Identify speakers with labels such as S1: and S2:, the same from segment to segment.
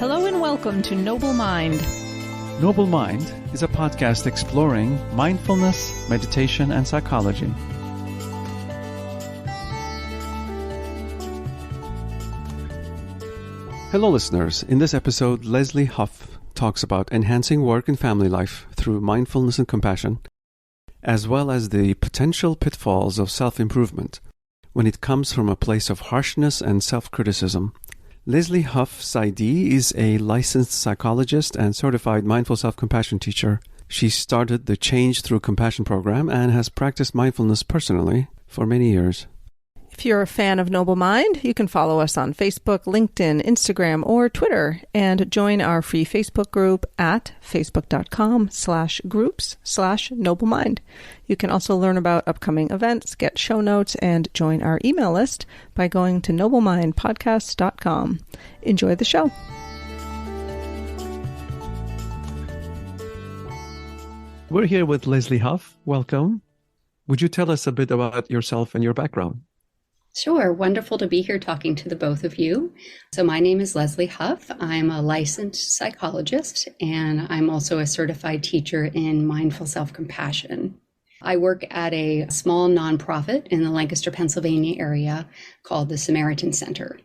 S1: Hello and welcome to Noble Mind.
S2: Noble Mind is a podcast exploring mindfulness, meditation, and psychology. Hello, listeners. In this episode, Lesley Huff talks about enhancing work and family life through mindfulness and compassion, as well as the potential pitfalls of self-improvement when it comes from a place of harshness and self-criticism. Lesley Huff's ID is a licensed psychologist and certified mindful self-compassion teacher. She started the Change Through Compassion program and has practiced mindfulness personally for many years.
S1: If you're a fan of Noble Mind, you can follow us on Facebook, LinkedIn, Instagram, or Twitter, and join our free Facebook group at facebook.com/groups/NobleMind. You can also learn about upcoming events, get show notes, and join our email list by going to noblemindpodcast.com. Enjoy the show.
S2: We're here with Lesley Huff. Welcome. Would you tell us a bit about yourself and your background?
S3: Sure. Wonderful to be here talking to the both of you. So my name is Lesley Huff. I'm a licensed psychologist, and I'm also a certified teacher in mindful self-compassion. I work at a small nonprofit in the Lancaster, Pennsylvania area called the Samaritan Center.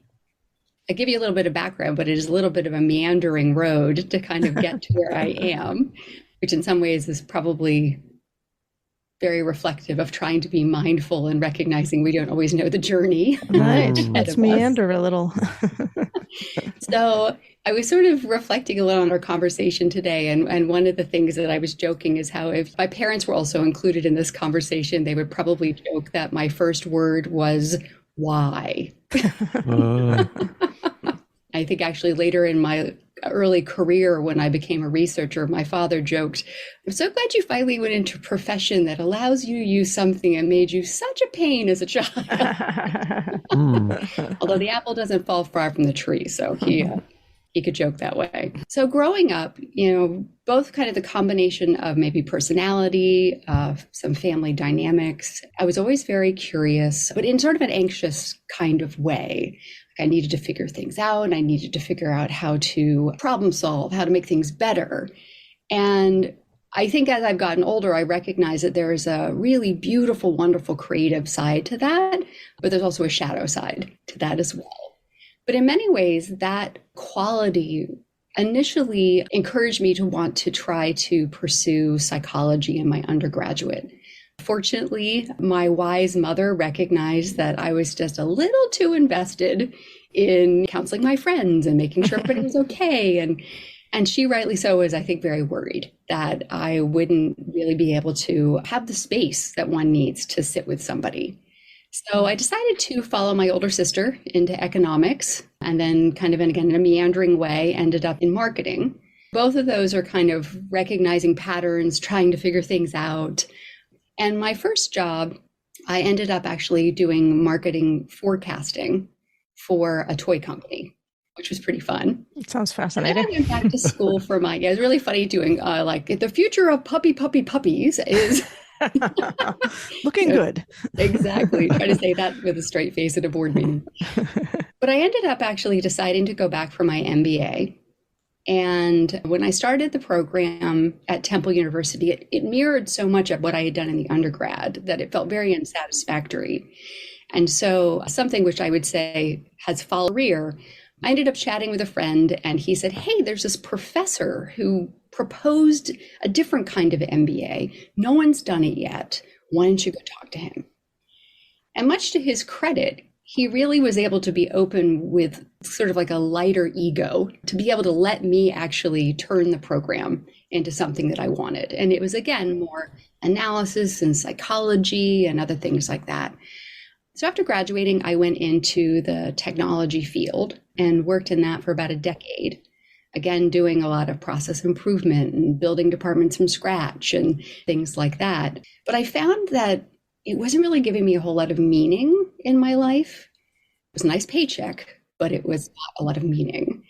S3: I'll give you a little bit of background, but it is a little bit of a meandering road to kind of get to where I am, which in some ways is probably very reflective of trying to be mindful and recognizing we don't always know the journey.
S1: Right. Let's meander a little.
S3: So I was sort of reflecting a little on our conversation today. And one of the things that I was joking is how if my parents were also included in this conversation, they would probably joke that my first word was why. I think actually later in my early career, when I became a researcher, my father joked, "I'm so glad you finally went into a profession that allows you to use something that made you such a pain as a child." Although the apple doesn't fall far from the tree, so he could joke that way. So growing up, both kind of the combination of maybe personality, some family dynamics, I was always very curious, but in sort of an anxious kind of way. I needed to figure things out. I needed to figure out how to problem solve, how to make things better. And I think as I've gotten older, I recognize that there is a really beautiful, wonderful creative side to that, but there's also a shadow side to that as well. But in many ways, that quality initially encouraged me to want to try to pursue psychology in my undergraduate. Fortunately, my wise mother recognized that I was just a little too invested in counseling my friends and making sure everybody was okay. And she rightly so was, I think, very worried that I wouldn't really be able to have the space that one needs to sit with somebody. So I decided to follow my older sister into economics, and then kind of, again, in a meandering way, ended up in marketing. Both of those are kind of recognizing patterns, trying to figure things out. And my first job, I ended up actually doing marketing forecasting for a toy company, which was pretty fun.
S1: It sounds fascinating.
S3: And then I went back to school for it was really funny doing like the future of puppies is
S1: looking good.
S3: Exactly. Try to say that with a straight face at a board meeting. But I ended up actually deciding to go back for my MBA. And when I started the program at Temple University, it mirrored so much of what I had done in the undergrad that it felt very unsatisfactory. And so something which I would say has followed career, I ended up chatting with a friend and he said, "Hey, there's this professor who proposed a different kind of MBA. No one's done it yet. Why don't you go talk to him?" And much to his credit, he really was able to be open with sort of like a lighter ego to be able to let me actually turn the program into something that I wanted. And it was, again, more analysis and psychology and other things like that. So after graduating, I went into the technology field and worked in that for about a decade. Again, doing a lot of process improvement and building departments from scratch and things like that. But I found that it wasn't really giving me a whole lot of meaning in my life. It was a nice paycheck, but it was not a lot of meaning.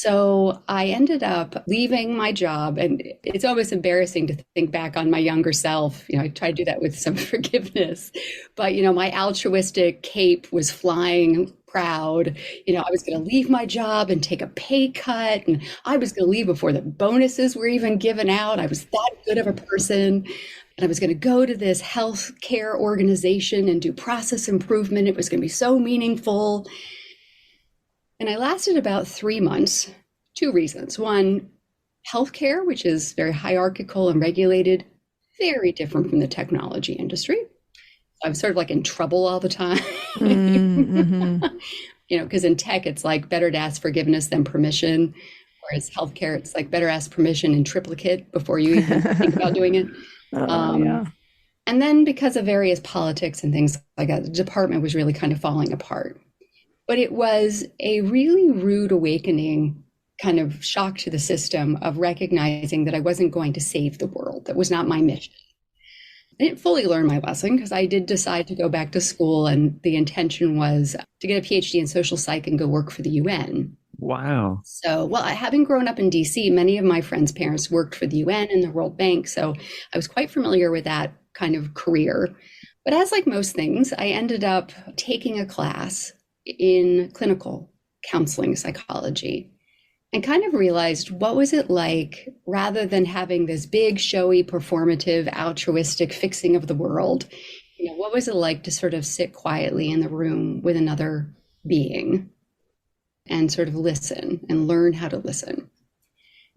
S3: So I ended up leaving my job, and it's almost embarrassing to think back on my younger self. I try to do that with some forgiveness, but my altruistic cape was flying proud. I was going to leave my job and take a pay cut, and I was going to leave before the bonuses were even given out. I was that good of a person. And I was going to go to this healthcare organization and do process improvement. It was going to be so meaningful. And I lasted about 3 months. 2 reasons. One, healthcare, which is very hierarchical and regulated, very different from the technology industry. I was sort of like in trouble all the time. Mm-hmm. Because in tech, it's like better to ask forgiveness than permission. Whereas healthcare, it's like better ask permission in triplicate before you even think about doing it. Yeah. And then because of various politics and things like that, the department was really kind of falling apart. But it was a really rude awakening, kind of shock to the system of recognizing that I wasn't going to save the world. That was not my mission. I didn't fully learn my lesson because I did decide to go back to school, and the intention was to get a PhD in social psych and go work for the UN.
S4: Wow.
S3: So, having grown up in DC, many of my friends' parents worked for the UN and the World Bank. So I was quite familiar with that kind of career. But as like most things, I ended up taking a class in clinical counseling psychology and kind of realized what was it like, rather than having this big, showy, performative, altruistic fixing of the world, what was it like to sort of sit quietly in the room with another being and sort of listen and learn how to listen.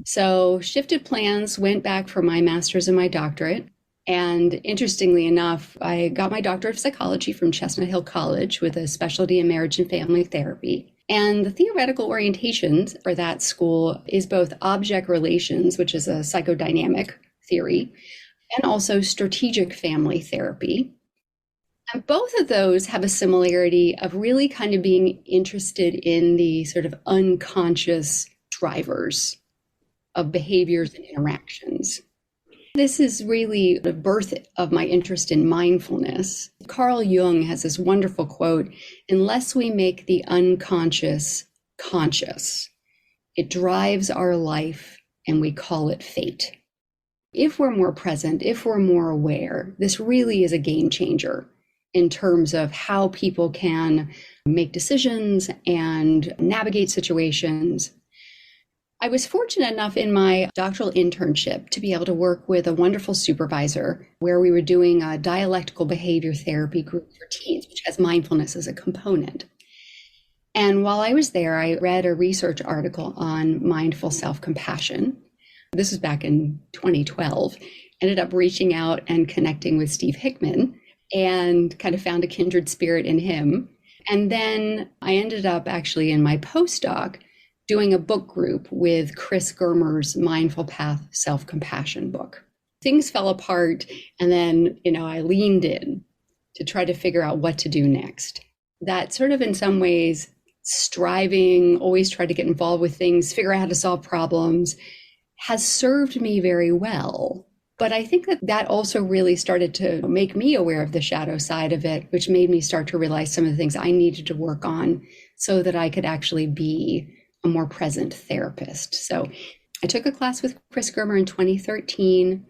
S3: So shifted plans, went back for my master's and my doctorate. And interestingly enough, I got my doctorate of psychology from Chestnut Hill College with a specialty in marriage and family therapy. And the theoretical orientations for that school is both object relations, which is a psychodynamic theory, and also strategic family therapy. And both of those have a similarity of really kind of being interested in the sort of unconscious drivers of behaviors and interactions. This is really the birth of my interest in mindfulness. Carl Jung has this wonderful quote, "Unless we make the unconscious conscious, it drives our life and we call it fate." If we're more present, if we're more aware, this really is a game changer in terms of how people can make decisions and navigate situations. I was fortunate enough in my doctoral internship to be able to work with a wonderful supervisor where we were doing a dialectical behavior therapy group for teens, which has mindfulness as a component. And while I was there, I read a research article on mindful self-compassion. This was back in 2012. Ended up reaching out and connecting with Steve Hickman and kind of found a kindred spirit in him. And then I ended up actually in my postdoc doing a book group with Chris Germer's Mindful Path Self-Compassion book. Things fell apart, and then, I leaned in to try to figure out what to do next. That sort of in some ways striving, always try to get involved with things, figure out how to solve problems, has served me very well. But I think that also really started to make me aware of the shadow side of it, which made me start to realize some of the things I needed to work on so that I could actually be a more present therapist. So I took a class with Chris Germer in 2013,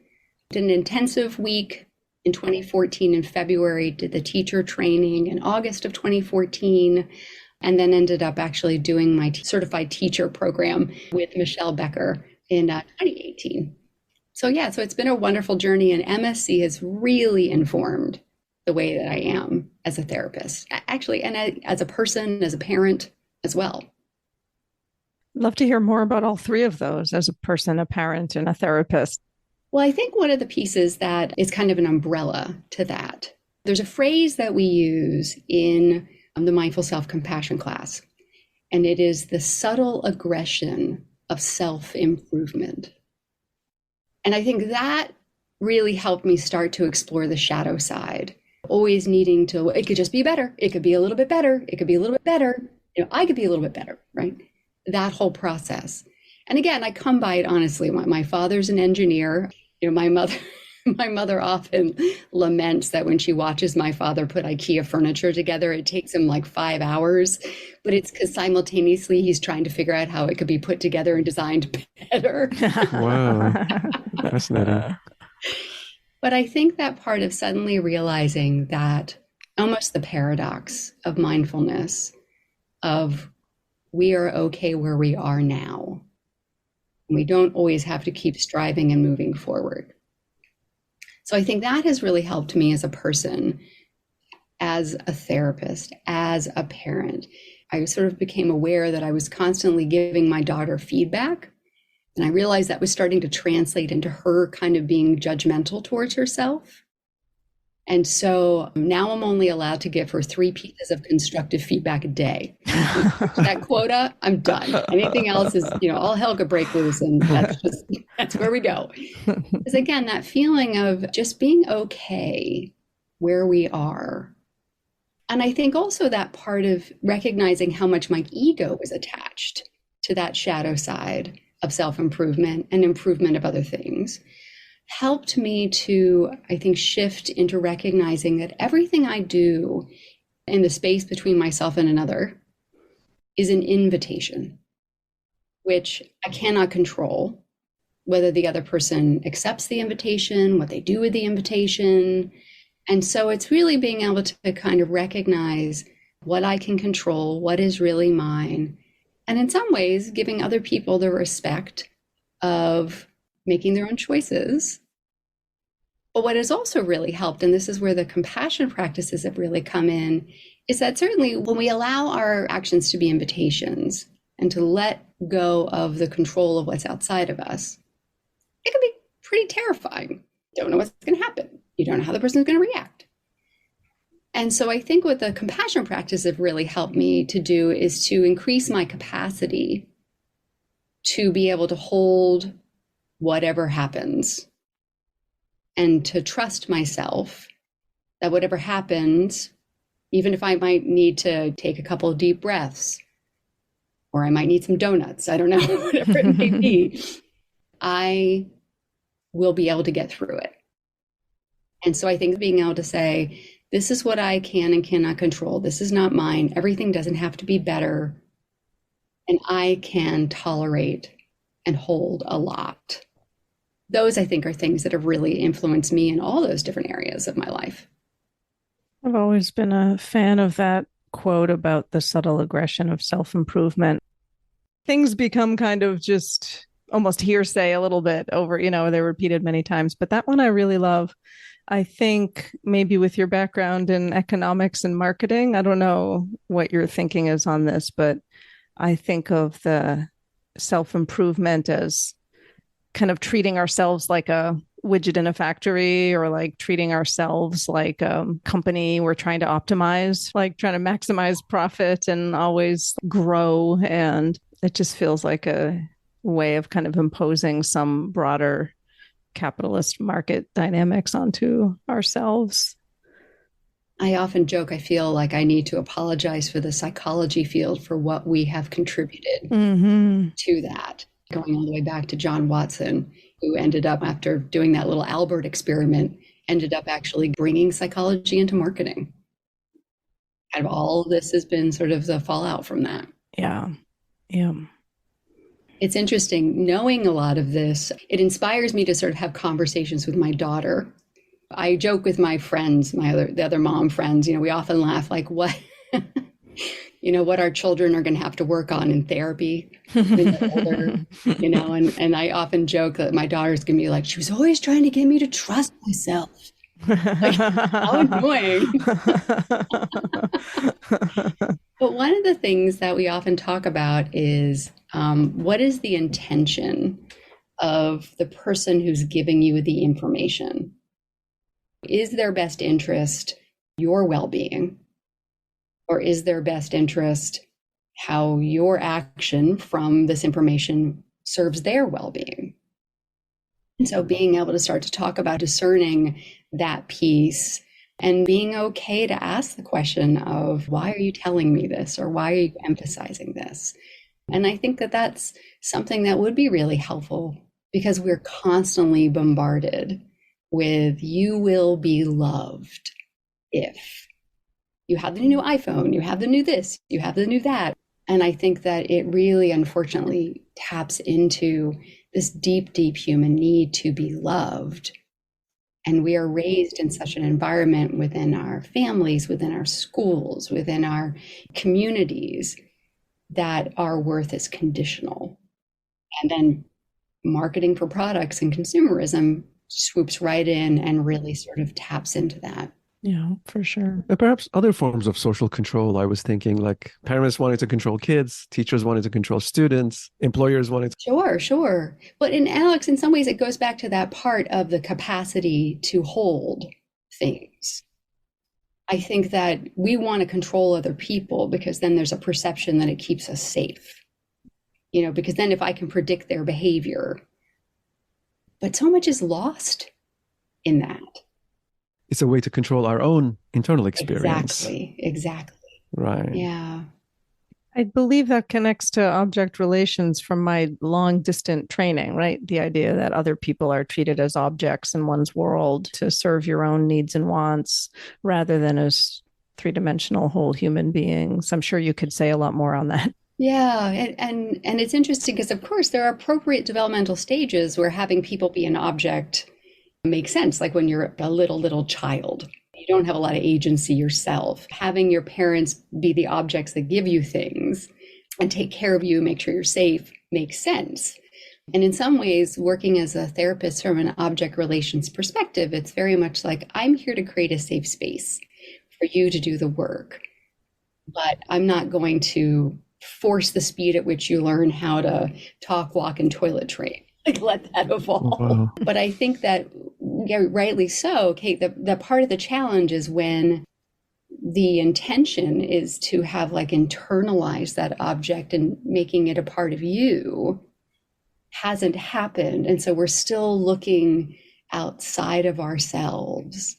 S3: did an intensive week in 2014 in February, did the teacher training in August of 2014, and then ended up actually doing my certified teacher program with Michelle Becker in 2018. So it's been a wonderful journey, and MSc has really informed the way that I am as a therapist, actually, and as a person, as a parent as well.
S1: Love to hear more about all three of those as a person, a parent, and a therapist.
S3: Well, I think one of the pieces that is kind of an umbrella to that, there's a phrase that we use in the Mindful Self-Compassion class, and it is the subtle aggression of self-improvement. And I think that really helped me start to explore the shadow side, always needing to, it could just be better. It could be a little bit better. It could be a little bit better. I could be a little bit better, right? That whole process. And again, I come by it honestly. My father's an engineer. My mother, My mother often laments that when she watches my father put IKEA furniture together, it takes him like 5 hours, but it's because simultaneously he's trying to figure out how it could be put together and designed better.
S2: Wow. Fascinating.
S3: But I think that part of suddenly realizing that almost the paradox of mindfulness of we are okay where we are now. We don't always have to keep striving and moving forward. So I think that has really helped me as a person, as a therapist, as a parent. I sort of became aware that I was constantly giving my daughter feedback. And I realized that was starting to translate into her kind of being judgmental towards herself. And so now I'm only allowed to give her 3 pieces of constructive feedback a day. That quota, I'm done. Anything else is, all hell could break loose, and that's where we go. Because again, that feeling of just being okay where we are. And I think also that part of recognizing how much my ego was attached to that shadow side of self-improvement and improvement of other things helped me to, I think, shift into recognizing that everything I do in the space between myself and another is an invitation, which I cannot control, whether the other person accepts the invitation, what they do with the invitation. And so it's really being able to kind of recognize what I can control, what is really mine, and in some ways giving other people the respect of making their own choices. But what has also really helped, and this is where the compassion practices have really come in, is that certainly when we allow our actions to be invitations and to let go of the control of what's outside of us, it can be pretty terrifying. You don't know what's going to happen. You don't know how the person's going to react. And so I think what the compassion practice have really helped me to do is to increase my capacity to be able to hold whatever happens and to trust myself that whatever happens, even if I might need to take a couple of deep breaths, or I might need some donuts, I don't know, whatever it may be, I will be able to get through it. And so I think being able to say, this is what I can and cannot control. This is not mine. Everything doesn't have to be better. And I can tolerate and hold a lot. Those, I think, are things that have really influenced me in all those different areas of my life.
S1: I've always been a fan of that quote about the subtle aggression of self-improvement. Things become kind of just almost hearsay a little bit over, they're repeated many times. But that one I really love. I think maybe with your background in economics and marketing, I don't know what your thinking is on this, but I think of the self-improvement as kind of treating ourselves like a widget in a factory, or like treating ourselves like a company we're trying to optimize, like trying to maximize profit and always grow. And it just feels like a way of kind of imposing some broader capitalist market dynamics onto ourselves.
S3: I often joke, I feel like I need to apologize for the psychology field for what we have contributed to that. Going all the way back to John Watson, who ended up, after doing that little Albert experiment, ended up actually bringing psychology into marketing. Kind of all of this has been sort of the fallout from that.
S1: Yeah.
S3: It's interesting knowing a lot of this. It inspires me to sort of have conversations with my daughter. I joke with my friends, the other mom friends, we often laugh like, what, what our children are going to have to work on in therapy when they're older, and I often joke that my daughter's going to be like, she was always trying to get me to trust myself. Like, how annoying. But one of the things that we often talk about is what is the intention of the person who's giving you the information? Is their best interest your well-being? Or is their best interest how your action from this information serves their well-being? And so being able to start to talk about discerning that piece and being okay to ask the question of, why are you telling me this? Or why are you emphasizing this? And I think that that's something that would be really helpful, because we're constantly bombarded with "you will be loved if you have the new iPhone, you have the new this, you have the new that." And I think that it really, unfortunately, taps into this deep, deep human need to be loved. And we are raised in such an environment within our families, within our schools, within our communities, that our worth is conditional. And then marketing for products and consumerism swoops right in and really sort of taps into that.
S1: Yeah, for sure.
S2: And perhaps other forms of social control. I was thinking like parents wanted to control kids, teachers wanted to control students, employers wanted to.
S3: Sure. But in Alex, in some ways, it goes back to that part of the capacity to hold things. I think that we want to control other people because then there's a perception that it keeps us safe. Because then if I can predict their behavior, but so much is lost in that.
S2: It's a way to control our own internal experience.
S3: Exactly.
S2: Right.
S3: Yeah.
S1: I believe that connects to object relations from my long distant training, right? The idea that other people are treated as objects in one's world to serve your own needs and wants rather than as three-dimensional whole human beings. I'm sure you could say a lot more on that.
S3: Yeah, and it's interesting because, of course, there are appropriate developmental stages where having people be an object makes sense, like when you're a little child. You don't have a lot of agency yourself. Having your parents be the objects that give you things and take care of you, make sure you're safe, makes sense. And in some ways, working as a therapist from an object relations perspective, it's very much like, I'm here to create a safe space for you to do the work, but I'm not going to force the speed at which you learn how to talk, walk, and toilet train. Like, let that evolve.
S2: Wow.
S3: But I think that, yeah, rightly so, Kate, that part of the challenge is when the intention is to have like internalized that object and making it a part of you hasn't happened. And so we're still looking outside of ourselves.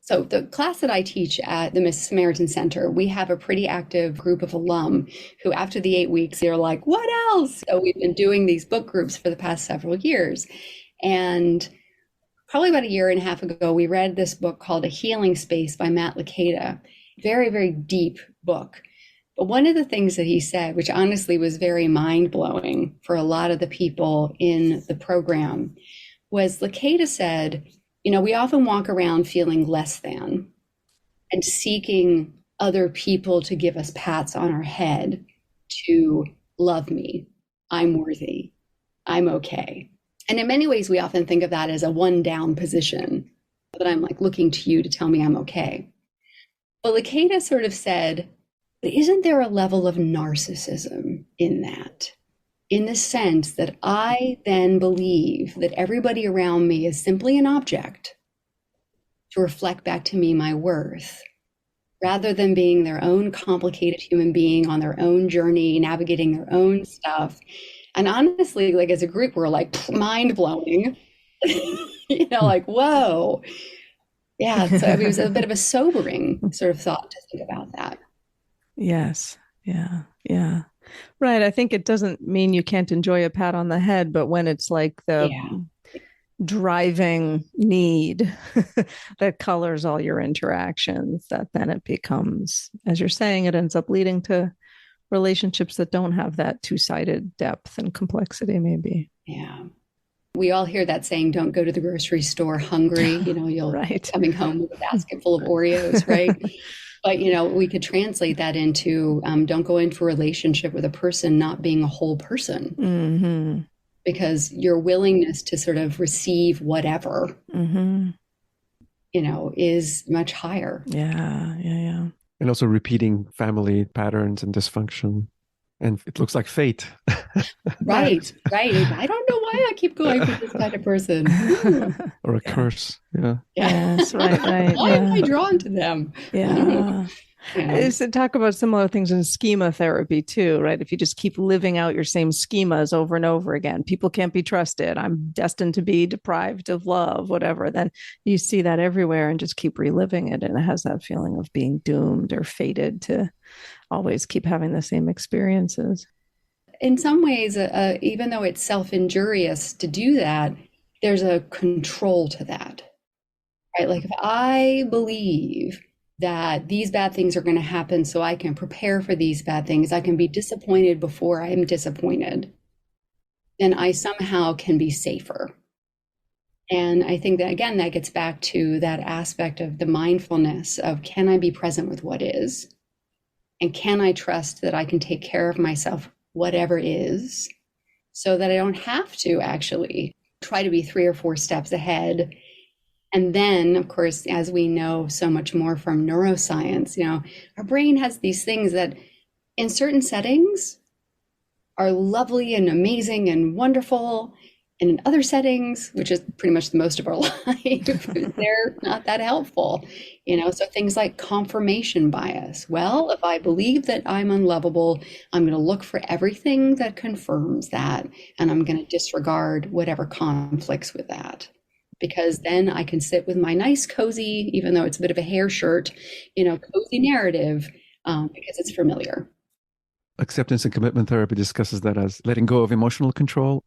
S3: So the class that I teach at the Miss Samaritan Center, we have a pretty active group of alum who after the 8 weeks, they're like, what else? So we've been doing these book groups for the past several years. And probably about a year and a half ago, we read this book called A Healing Space by Matt Licata. Very, very deep book. But one of the things that he said, which honestly was very mind-blowing for a lot of the people in the program, was Licata said, we often walk around feeling less than and seeking other people to give us pats on our head to love me. I'm worthy. I'm okay. And in many ways, we often think of that as a one down position, that I'm like looking to you to tell me I'm okay. But Licata sort of said, but isn't there a level of narcissism in that? In the sense that I then believe that everybody around me is simply an object to reflect back to me my worth, rather than being their own complicated human being on their own journey, navigating their own stuff. And honestly, like as a group, we're like mind blowing, like, whoa. Yeah. So it was a bit of a sobering sort of thought to think about that.
S1: Yes. Yeah. Yeah. Right. I think it doesn't mean you can't enjoy a pat on the head, but when it's like the driving need that colors all your interactions, that then it becomes, as you're saying, it ends up leading to relationships that don't have that two-sided depth and complexity, maybe.
S3: Yeah. We all hear that saying, don't go to the grocery store hungry. You'll
S1: right.
S3: coming home with a basket full of Oreos, right? But, we could translate that into don't go into a relationship with a person not being a whole person.
S1: Mm-hmm.
S3: Because your willingness to sort of receive whatever, is much higher.
S1: Yeah.
S2: And also repeating family patterns and dysfunction. And it looks like fate.
S3: Right. I don't know why I keep going for this kind of person.
S2: Or a curse. Yeah.
S1: Yes, right.
S3: Why am I drawn to them?
S1: Yeah. To talk about similar things in schema therapy too, right? If you just keep living out your same schemas over and over again, people can't be trusted. I'm destined to be deprived of love, whatever. Then you see that everywhere and just keep reliving it. And it has that feeling of being doomed or fated to always keep having the same experiences.
S3: In some ways, even though it's self-injurious to do that, there's a control to that. right? Like if I believe that these bad things are going to happen so I can prepare for these bad things, I can be disappointed before I am disappointed, then I somehow can be safer. And I think that, again, that gets back to that aspect of the mindfulness of, can I be present with what is? And can I trust that I can take care of myself, whatever is, so that I don't have to actually try to be 3 or 4 steps ahead. And then, of course, as we know so much more from neuroscience, our brain has these things that in certain settings are lovely and amazing and wonderful. And in other settings, which is pretty much the most of our life, they're not that helpful. So things like confirmation bias. Well, if I believe that I'm unlovable, I'm going to look for everything that confirms that, and I'm going to disregard whatever conflicts with that. Because then I can sit with my nice, cozy, even though it's a bit of a hair shirt, cozy narrative, because it's familiar.
S2: Acceptance and commitment therapy discusses that as letting go of emotional control.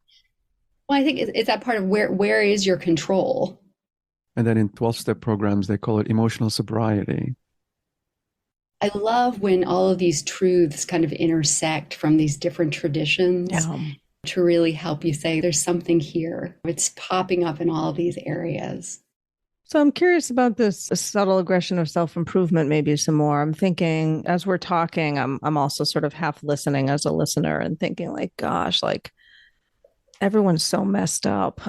S3: Well, I think it's that part of where is your control?
S2: And then in 12-step programs, they call it emotional sobriety.
S3: I love when all of these truths kind of intersect from these different traditions to really help you say, there's something here. It's popping up in all of these areas.
S1: So I'm curious about this subtle aggression of self-improvement, maybe some more. I'm thinking as we're talking, I'm also sort of half listening as a listener and thinking like, gosh, like everyone's so messed up,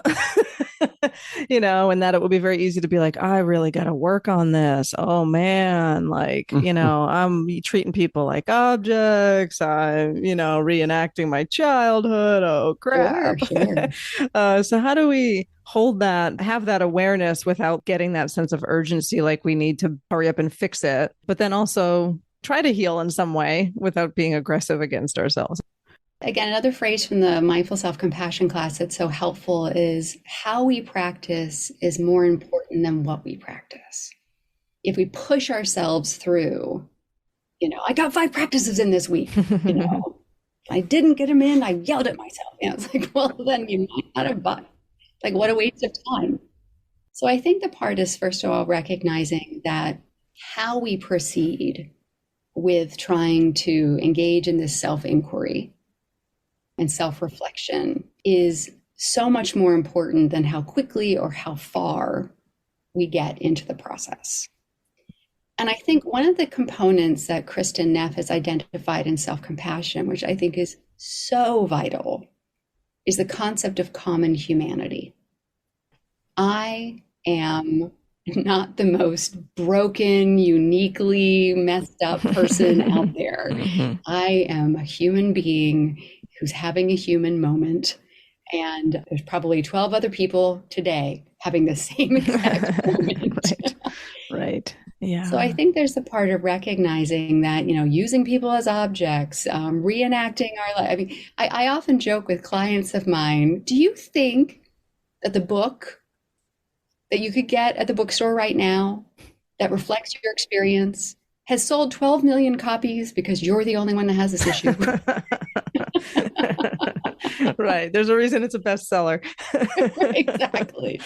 S1: and that it would be very easy to be like, I really got to work on this. Oh man, like, I'm treating people like objects. I'm, reenacting my childhood. Oh crap.
S3: Sure.
S1: So how do we hold that, have that awareness without getting that sense of urgency, like we need to hurry up and fix it, but then also try to heal in some way without being aggressive against ourselves?
S3: Again, another phrase from the mindful self-compassion class that's so helpful is, how we practice is more important than what we practice. If we push ourselves through, I got 5 practices in this week, I didn't get them in, I yelled at myself. It's like, well, then you might not have bought. Like, what a waste of time. So I think the part is, first of all, recognizing that how we proceed with trying to engage in this self-inquiry and self-reflection is so much more important than how quickly or how far we get into the process. And I think one of the components that Kristen Neff has identified in self-compassion, which I think is so vital, is the concept of common humanity. I am not the most broken, uniquely messed up person out there. I am a human being who's having a human moment. And there's probably 12 other people today having the same exact moment.
S1: Right. Yeah.
S3: So I think there's a part of recognizing that, using people as objects, reenacting our life. I mean, I often joke with clients of mine, do you think that the book that you could get at the bookstore right now that reflects your experience has sold 12 million copies because you're the only one that has this issue?
S1: Right. There's a reason it's a bestseller.
S3: Exactly.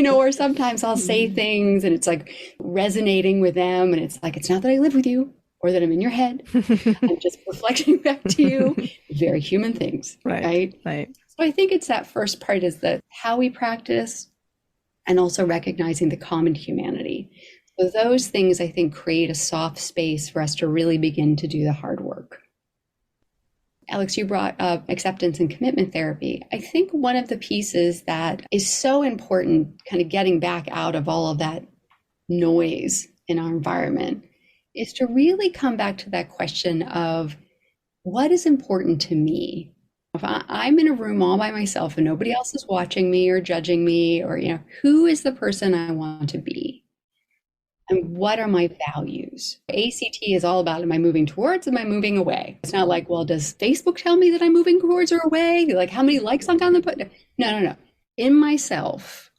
S3: Or sometimes I'll say things and it's like resonating with them. And it's like, it's not that I live with you or that I'm in your head. I'm just reflecting back to you very human things. Right. So I think it's that first part, is that how we practice and also recognizing the common humanity. So those things, I think, create a soft space for us to really begin to do the hard work. Alex, you brought up acceptance and commitment therapy. I think one of the pieces that is so important, kind of getting back out of all of that noise in our environment, is to really come back to that question of, what is important to me? If I'm in a room all by myself and nobody else is watching me or judging me, or, who is the person I want to be? And what are my values? ACT is all about, am I moving towards, am I moving away? It's not like, well, does Facebook tell me that I'm moving towards or away? Like, how many likes I'm going to put? No. In myself.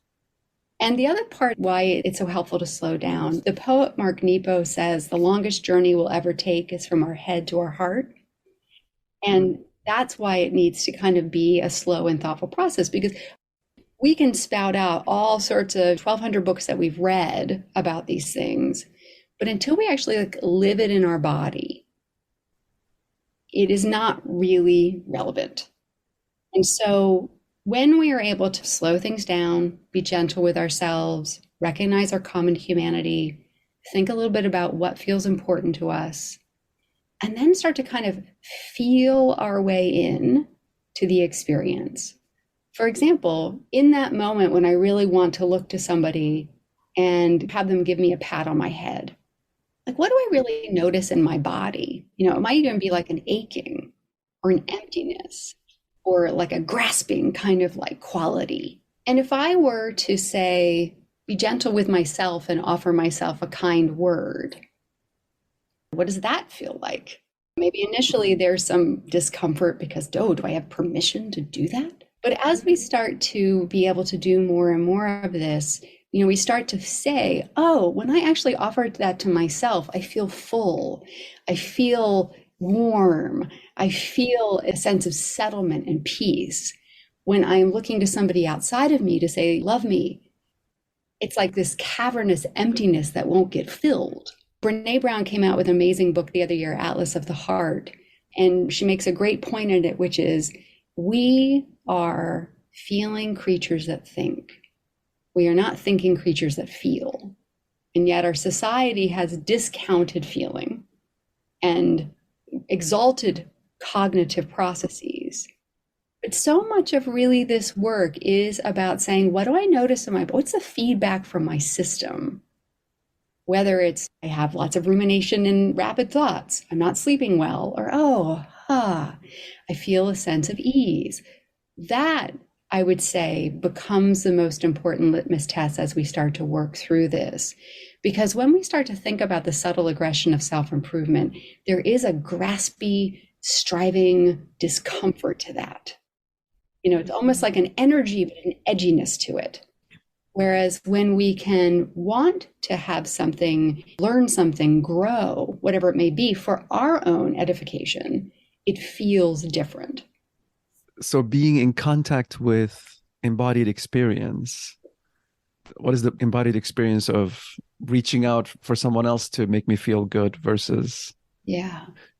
S3: And the other part why it's so helpful to slow down, the poet Mark Nepo says, the longest journey we'll ever take is from our head to our heart. And that's why it needs to kind of be a slow and thoughtful process, because We can spout out all sorts of 1,200 books that we've read about these things, but until we actually live it in our body, it is not really relevant. And so when we are able to slow things down, be gentle with ourselves, recognize our common humanity, think a little bit about what feels important to us, and then start to kind of feel our way in to the experience. For example, in that moment when I really want to look to somebody and have them give me a pat on my head, like, what do I really notice in my body? It might even be like an aching or an emptiness or like a grasping kind of like quality. And if I were to say, be gentle with myself and offer myself a kind word, what does that feel like? Maybe initially there's some discomfort because, do I have permission to do that? But as we start to be able to do more and more of this, we start to say, when I actually offer that to myself, I feel full, I feel warm, I feel a sense of settlement and peace. When I'm looking to somebody outside of me to say, love me, it's like this cavernous emptiness that won't get filled. Brene Brown came out with an amazing book the other year, Atlas of the Heart, and she makes a great point in it, which is we are feeling creatures that think. We are not thinking creatures that feel. And yet our society has discounted feeling and exalted cognitive processes. But so much of really this work is about saying, what do I notice in my body? What's the feedback from my system? Whether it's I have lots of rumination and rapid thoughts, I'm not sleeping well, or I feel a sense of ease. That, I would say, becomes the most important litmus test as we start to work through this. Because when we start to think about the subtle aggression of self-improvement, there is a graspy, striving discomfort to that. It's almost like an energy, but an edginess to it. Whereas when we can want to have something, learn something, grow, whatever it may be, for our own edification, it feels different.
S2: So being in contact with embodied experience, what is the embodied experience of reaching out for someone else to make me feel good versus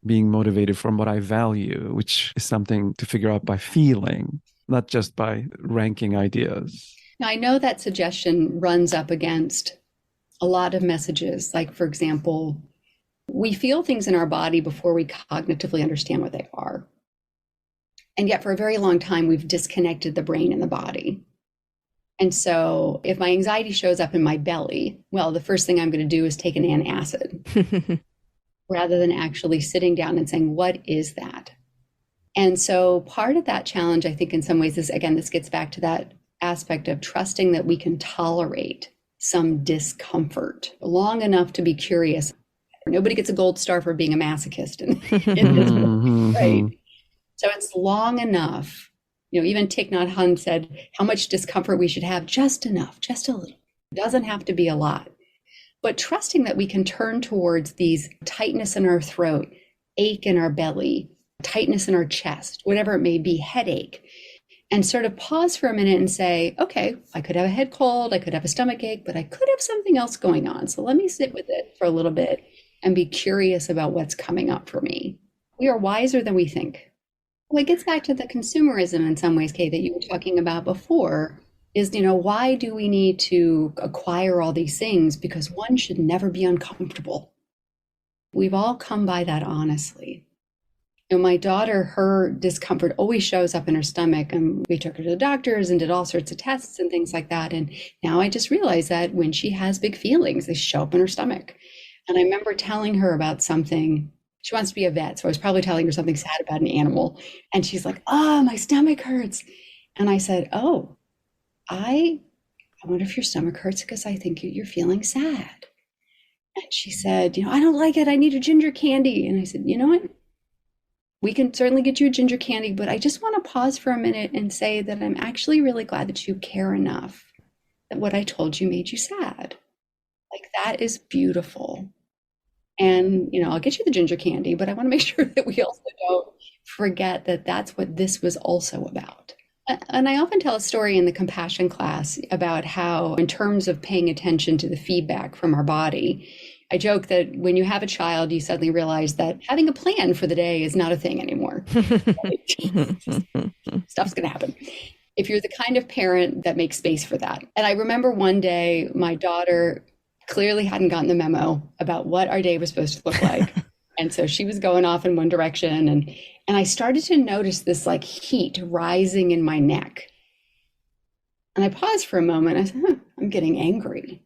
S2: being motivated from what I value, which is something to figure out by feeling, not just by ranking ideas.
S3: Now, I know that suggestion runs up against a lot of messages. Like, for example, we feel things in our body before we cognitively understand what they are. And yet for a very long time, we've disconnected the brain and the body. And so if my anxiety shows up in my belly, well, the first thing I'm going to do is take an antacid rather than actually sitting down and saying, what is that? And so part of that challenge, I think in some ways is, again, this gets back to that aspect of trusting that we can tolerate some discomfort long enough to be curious. Nobody gets a gold star for being a masochist in this book, right? So it's long enough. Even Thich Nhat Hanh said how much discomfort we should have, just enough, just a little. It doesn't have to be a lot. But trusting that we can turn towards these tightness in our throat, ache in our belly, tightness in our chest, whatever it may be, headache, and sort of pause for a minute and say, okay, I could have a head cold, I could have a stomach ache, but I could have something else going on. So let me sit with it for a little bit and be curious about what's coming up for me. We are wiser than we think. Well, it gets back to the consumerism in some ways, Kay, that you were talking about before, is, why do we need to acquire all these things? Because one should never be uncomfortable. We've all come by that honestly. My daughter, her discomfort always shows up in her stomach, and we took her to the doctors and did all sorts of tests and things like that. And now I just realized that when she has big feelings, they show up in her stomach. And I remember telling her about something. She wants to be a vet, so I was probably telling her something sad about an animal. And she's like, my stomach hurts. And I said, I wonder if your stomach hurts because I think you're feeling sad. And she said, I don't like it. I need a ginger candy. And I said, you know what? We can certainly get you a ginger candy, but I just want to pause for a minute and say that I'm actually really glad that you care enough that what I told you made you sad. Like, that is beautiful. And, I'll get you the ginger candy, but I want to make sure that we also don't forget that that's what this was also about. And I often tell a story in the compassion class about how, in terms of paying attention to the feedback from our body, I joke that when you have a child, you suddenly realize that having a plan for the day is not a thing anymore. Stuff's going to happen. If you're the kind of parent that makes space for that. And I remember one day, my daughter clearly hadn't gotten the memo about what our day was supposed to look like. And so she was going off in one direction. And I started to notice this like heat rising in my neck. And I paused for a moment. I said, I'm getting angry.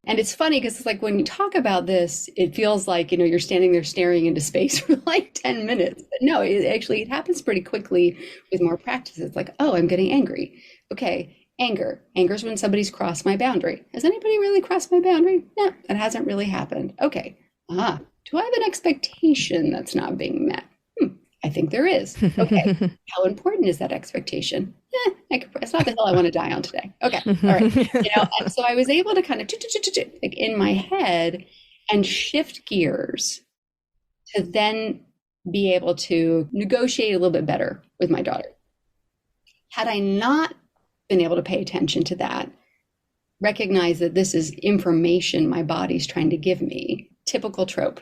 S3: And it's funny because it's like when you talk about this, it feels like, you're standing there staring into space for like 10 minutes. But no, it happens pretty quickly with more practice. It's like, oh, I'm getting angry. Okay, anger. Anger is when somebody's crossed my boundary. Has anybody really crossed my boundary? No, that hasn't really happened. Okay. Do I have an expectation that's not being met? I think there is. Okay. How important is that expectation? It's not the hill I want to die on today. Okay. All right. And so I was able to kind of like in my head and shift gears to then be able to negotiate a little bit better with my daughter. Had I not been able to pay attention to that, recognize that this is information my body's trying to give me, typical trope.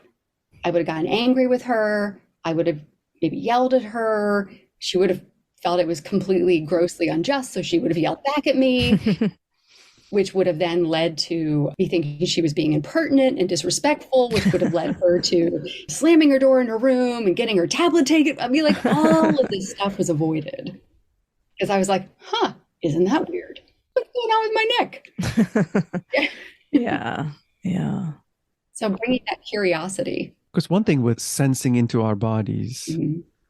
S3: I would have gotten angry with her. I would have maybe yelled at her. She would have felt it was completely grossly unjust, so she would have yelled back at me, which would have then led to me thinking she was being impertinent and disrespectful, which would have led her to slamming her door in her room and getting her tablet taken. I mean, like all of this stuff was avoided because I was like, isn't that weird? What's going on with my neck?
S1: Yeah.
S3: So bringing that curiosity.
S2: Because one thing with sensing into our bodies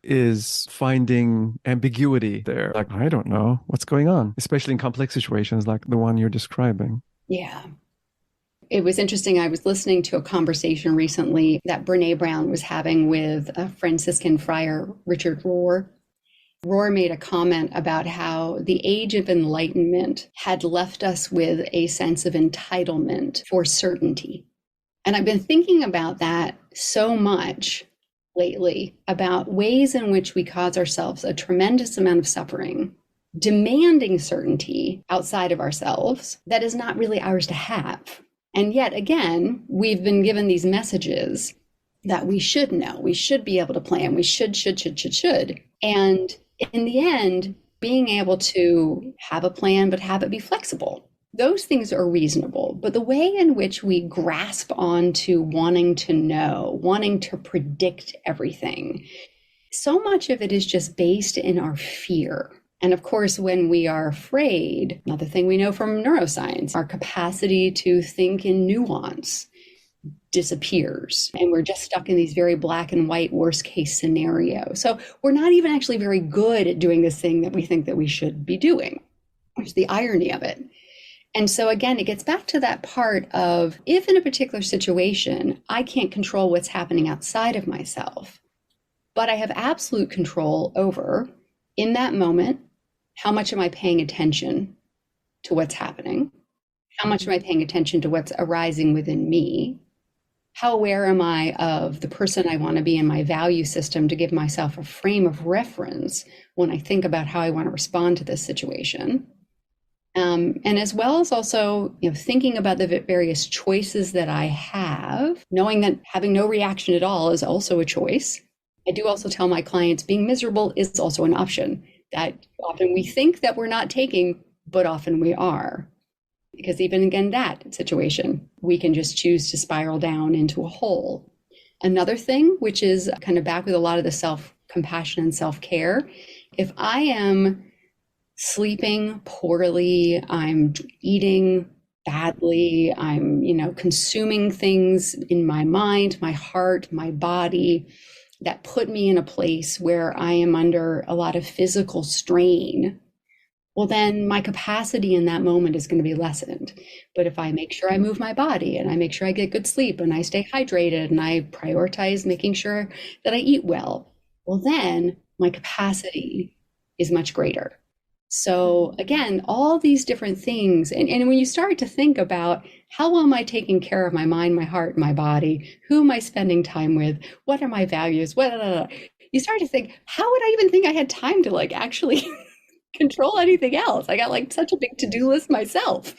S2: is finding ambiguity there. Like, I don't know what's going on, especially in complex situations like the one you're describing.
S3: Yeah. It was interesting. I was listening to a conversation recently that Brene Brown was having with a Franciscan friar, Richard Rohr. Rohr made a comment about how the age of enlightenment had left us with a sense of entitlement for certainty. And I've been thinking about that so much lately, about ways in which we cause ourselves a tremendous amount of suffering, demanding certainty outside of ourselves that is not really ours to have. And yet again, we've been given these messages that we should know, we should be able to plan, we should. And in the end, being able to have a plan, but have it be flexible. Those things are reasonable, but the way in which we grasp onto wanting to know, wanting to predict everything, so much of it is just based in our fear. And of course, when we are afraid, another thing we know from neuroscience, our capacity to think in nuance disappears. And we're just stuck in these very black and white worst case scenarios. So we're not even actually very good at doing this thing that we think that we should be doing, which is the irony of it. And so again, it gets back to that part of if in a particular situation, I can't control what's happening outside of myself, but I have absolute control over, in that moment, how much am I paying attention to what's happening? How much am I paying attention to what's arising within me? How aware am I of the person I want to be in my value system to give myself a frame of reference when I think about how I want to respond to this situation? And as well as also, thinking about the various choices that I have, knowing that having no reaction at all is also a choice. I do also tell my clients being miserable is also an option that often we think that we're not taking, but often we are. Because even again, that situation, we can just choose to spiral down into a hole. Another thing, which is kind of back with a lot of the self-compassion and self-care, if I am sleeping poorly, I'm eating badly, I'm, consuming things in my mind, my heart, my body that put me in a place where I am under a lot of physical strain, well, then my capacity in that moment is going to be lessened. But if I make sure I move my body and I make sure I get good sleep and I stay hydrated and I prioritize making sure that I eat well, well, then my capacity is much greater. So again, all these different things. And when you start to think about how well am I taking care of my mind, my heart, my body? Who am I spending time with? What are my values? You start to think, how would I even think I had time to actually control anything else. I got like such a big to-do list myself.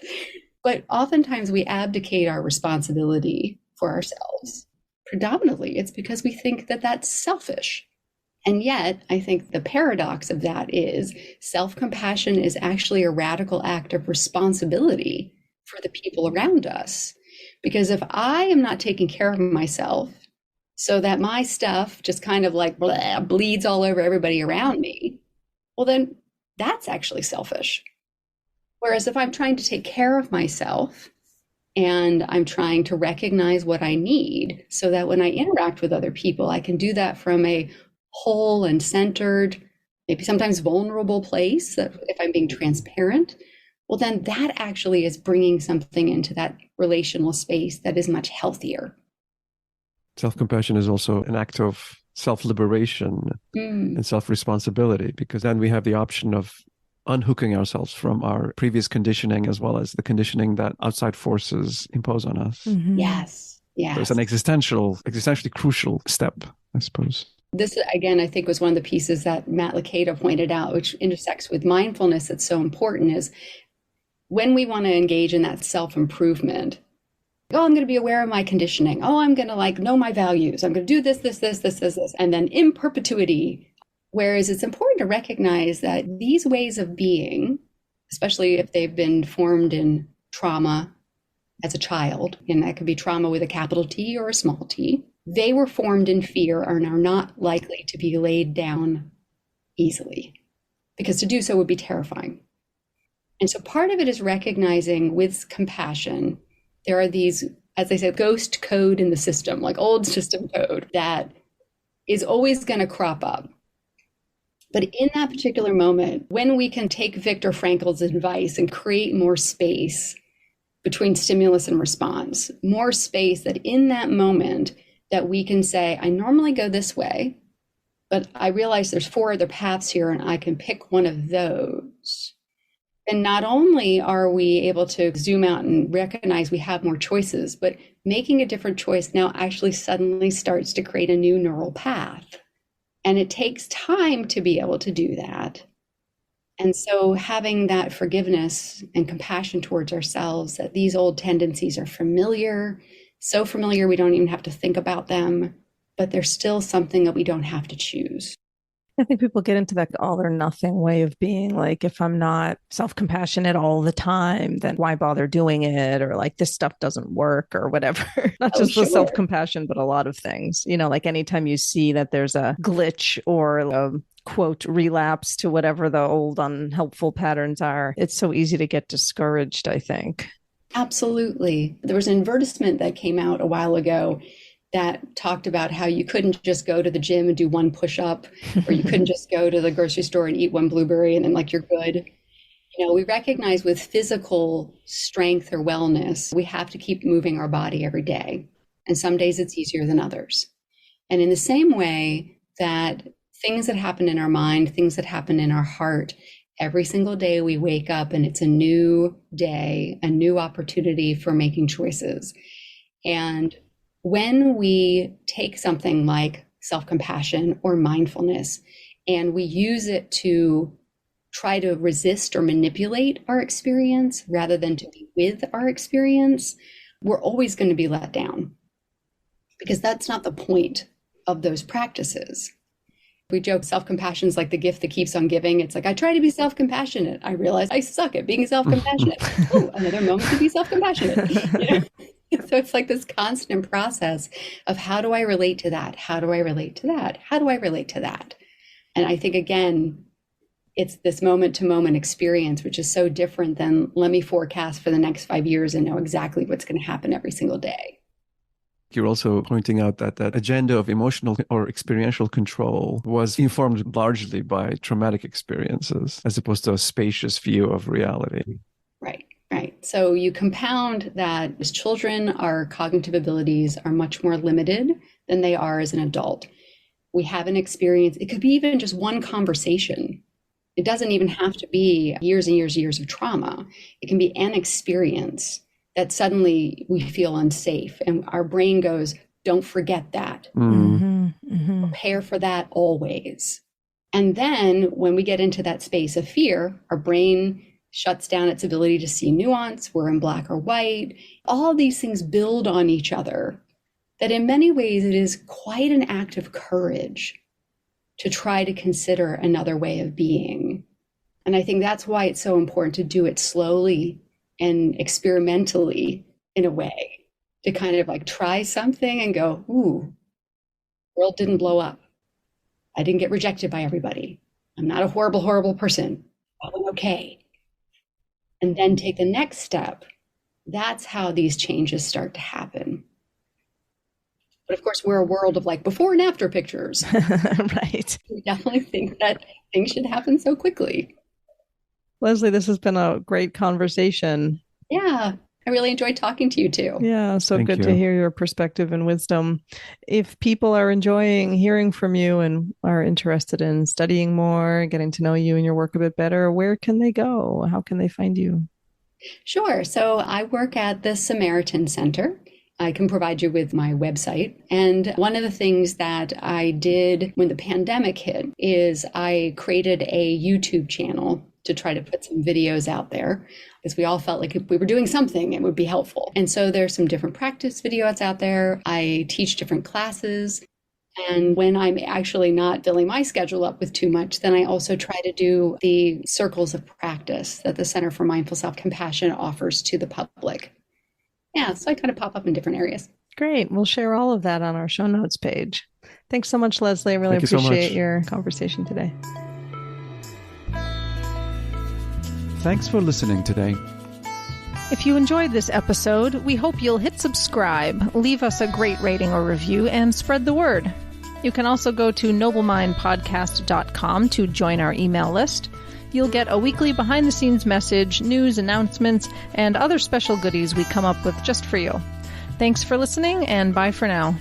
S3: But oftentimes we abdicate our responsibility for ourselves. Predominantly, it's because we think that that's selfish. And yet, I think the paradox of that is self-compassion is actually a radical act of responsibility for the people around us. Because if I am not taking care of myself so that my stuff just kind of like bleeds all over everybody around me, well, then that's actually selfish. Whereas if I'm trying to take care of myself and I'm trying to recognize what I need so that when I interact with other people, I can do that from a whole and centered, maybe sometimes vulnerable place, that if I'm being transparent, well, then that actually is bringing something into that relational space that is much healthier.
S2: Self-compassion is also an act of self-liberation and self-responsibility, because then we have the option of unhooking ourselves from our previous conditioning as well as the conditioning that outside forces impose on us.
S3: Mm-hmm. Yes.
S2: So it's an existentially crucial step, I suppose.
S3: This, again, I think was one of the pieces that Matt Lucado pointed out, which intersects with mindfulness. That's so important is when we want to engage in that self-improvement, oh, I'm going to be aware of my conditioning. Oh, I'm going to know my values. I'm going to do this. And then in perpetuity. Whereas it's important to recognize that these ways of being, especially if they've been formed in trauma as a child, and that could be trauma with a capital T or a small t, they were formed in fear and are not likely to be laid down easily, because to do so would be terrifying. And so part of it is recognizing with compassion, there are these, as I said, ghost code in the system, like old system code that is always going to crop up. But in that particular moment, when we can take Viktor Frankl's advice and create more space between stimulus and response, more space that in that moment that we can say, I normally go this way, but I realize there's 4 other paths here and I can pick one of those. And not only are we able to zoom out and recognize we have more choices, but making a different choice now actually suddenly starts to create a new neural path. And it takes time to be able to do that. And so having that forgiveness and compassion towards ourselves, that these old tendencies are familiar, so familiar we don't even have to think about them, but they're still something that we don't have to choose.
S1: I think people get into that all or nothing way of being, like, if I'm not self-compassionate all the time, then why bother doing it? Or like, this stuff doesn't work or whatever. Not just the self-compassion, but a lot of things, like anytime you see that there's a glitch or a quote relapse to whatever the old unhelpful patterns are, it's so easy to get discouraged, I think.
S3: Absolutely. There was an advertisement that came out a while ago that talked about how you couldn't just go to the gym and do 1 push-up, or you couldn't just go to the grocery store and eat 1 blueberry and then you're good. We recognize with physical strength or wellness, we have to keep moving our body every day. And some days it's easier than others. And in the same way that things that happen in our mind, things that happen in our heart, every single day we wake up and it's a new day, a new opportunity for making choices. And when we take something like self-compassion or mindfulness and we use it to try to resist or manipulate our experience rather than to be with our experience, we're always going to be let down, because that's not the point of those practices. We joke self-compassion is like the gift that keeps on giving. It's like, I try to be self-compassionate. I realize I suck at being self-compassionate. Oh, another moment to be self-compassionate. So it's like this constant process of, how do I relate to that? How do I relate to that? How do I relate to that? And I think, again, it's this moment to moment experience, which is so different than let me forecast for the next 5 years and know exactly what's going to happen every single day.
S2: You're also pointing out that that agenda of emotional or experiential control was informed largely by traumatic experiences, as opposed to a spacious view of reality.
S3: Right. So you compound that as children, our cognitive abilities are much more limited than they are as an adult. We have an experience. It could be even just one conversation. It doesn't even have to be years and years of trauma. It can be an experience that suddenly we feel unsafe and our brain goes, don't forget that. Prepare for that always. And then when we get into that space of fear, our brain shuts down its ability to see nuance. We're in black or white. All these things build on each other, that in many ways it is quite an act of courage to try to consider another way of being. And I think that's why it's so important to do it slowly and experimentally, in a way, to kind of like try something and go, ooh, the world didn't blow up. I didn't get rejected by everybody. I'm not a horrible, horrible person. I'm okay. And then take the next step. That's how these changes start to happen. But of course, we're a world of like before and after pictures.
S1: Right.
S3: We definitely think that things should happen so quickly.
S1: Leslie, this has been a great conversation.
S3: Yeah, I really enjoyed talking to you too.
S1: Yeah, so
S2: Thank
S1: good
S2: you.
S1: to hear your perspective and wisdom. If people are enjoying hearing from you and are interested in studying more, getting to know you and your work a bit better, where can they go? How can they find you?
S3: Sure. So I work at the Samaritan Center. I can provide you with my website. And one of the things that I did when the pandemic hit is I created a YouTube channel to try to put some videos out there, because we all felt like if we were doing something, it would be helpful. And so there's some different practice videos out there. I teach different classes. And when I'm actually not filling my schedule up with too much, then I also try to do the circles of practice that the Center for Mindful Self-Compassion offers to the public. Yeah, so I kind of pop up in different areas.
S1: Great. We'll share all of that on our show notes page. Thanks so much, Leslie. I really
S2: Thank you so
S1: appreciate
S2: much.
S1: your conversation today.
S2: Thanks for listening today.
S1: If you enjoyed this episode, we hope you'll hit subscribe, leave us a great rating or review, and spread the word. You can also go to noblemindpodcast.com to join our email list. You'll get a weekly behind-the-scenes message, news, announcements, and other special goodies we come up with just for you. Thanks for listening, and bye for now.